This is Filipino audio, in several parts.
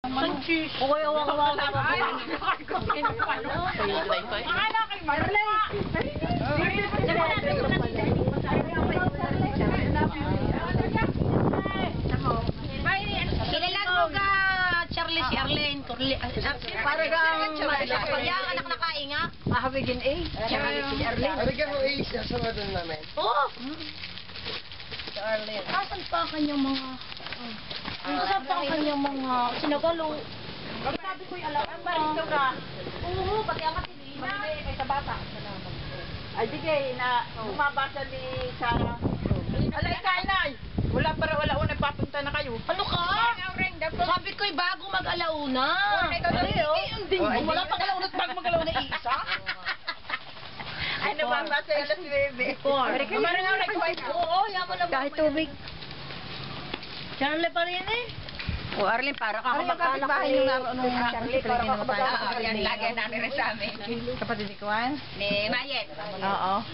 Sunchis. Okay, awang-awang. Akala kay Marley. Kilalag mo ka, Charlie, si Arlene. Para kang yung anak na kainga. Mahabigin Charlie, si Arlene. Harigyan mo sa doon namin. Oo. Si Arlene. Asan pa ang kanyang mga... Asan pa ang kanyang mga sinagalo? Sabi ko yung alam. Barito ka. Oo, pati ang katilina. May sa bata. Ay, di kay na bumabasa ni Sarah. Alay, kainay. Wala unang papunta na kayo. Ano ka? Sabi ko'y bago mag-alauna. Wala pang alauna at bago mag-alauna isa. Ay, nababasa yung alas 9. Marang ako nag-white. Oo, yaman lang. Kahit tubig. Charlie pa rin O, Arlene, para ka kamag-anak bahay yung naroon ng Charlie, para ka kamag-anak. Yan, lagi namin rin sa amin. Kapatid ni Kwan? Ni Mayet. Oo.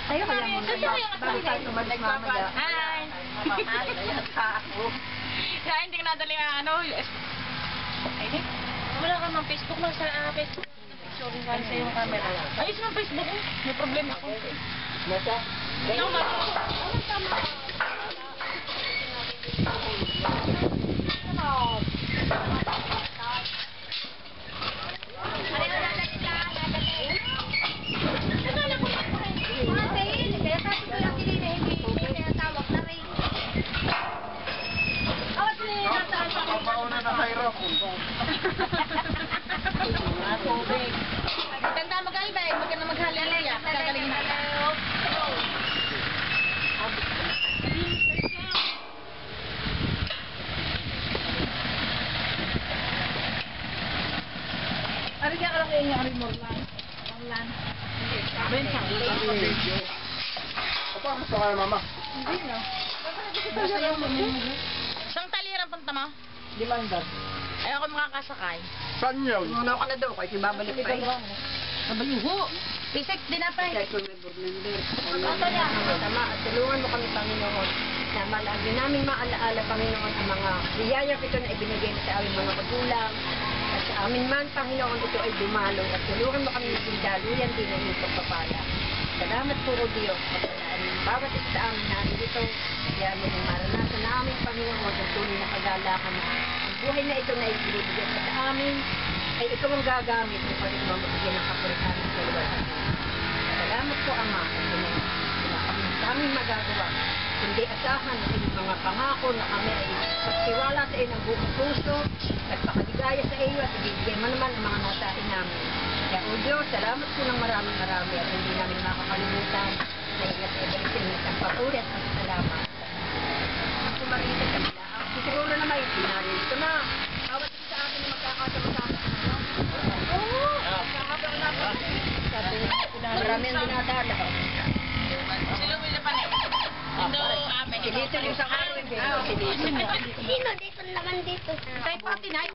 Tayo ka lang muna. Bakit tayo tumalik mamaya? Hi! Kaya hindi ko nadali ang ano, ay, wala ka ng Facebook lang sa Facebook. Picture ko sa yung camera. Ayos ng Facebook ko. May problema ko. Nasa? Pauna na kayo. Tubig. Tanda mag-albay, huwag ka na maghalaya. Gagaling na. Arigyan ka lang kayo yung Arimorlan. Morlan. Paano sa kayo, mama? Hindi na. Isang taliran punta mo? Limandad. Ayoko makakasakay. Saan yun? Muna ka na daw, kahit ibabalik pa Nabayuho. Pisek din na pa eh. Tama, at tulungan mo kami, Panginoon, na malagi namin maalaala, Panginoon, ang mga biyayang ito na ibinigay na sa aming mga magulang. At sa amin man, Panginoon, ito ay dumalo. At tulungan mo kami maging daluyan din ng iyong pagpapala. Salamat po, O Diyos, pagpalaan ng bawat isa sa amin namin dito. Kaya mo yung maranasan namin, Panginoon, ang tunay na kagalakan. Ang buhay na ito na ibinibigay sa amin, ay ikaw ang gagamit upang ito magbigay ng kapuritan sa lugar natin. Salamat po, Ama, at wala kami daming magagawa. Kundi asahan ang inyong mga pangako na kami ay magtiwala sa iyo ng buong puso, nagpakaligaya sa iyo at ibigay mo naman ang mga nasain namin. Kaya, O Diyos, salamat po ng maraming at hindi namin makakalimutan na ingat sa Eberesin at ang papuri at salamat. Ako marita sa nila. Siguro na may pinarito na. Bawat isa sa atin na magkakasama-sama. Oo! Magkakabang na po. Sabi niya, marami ang dinadala. Sino mo na pa na? Indo, ame. Si Dito yung sa araw. Si Dito. Sino dito naman dito? Kay Pati na.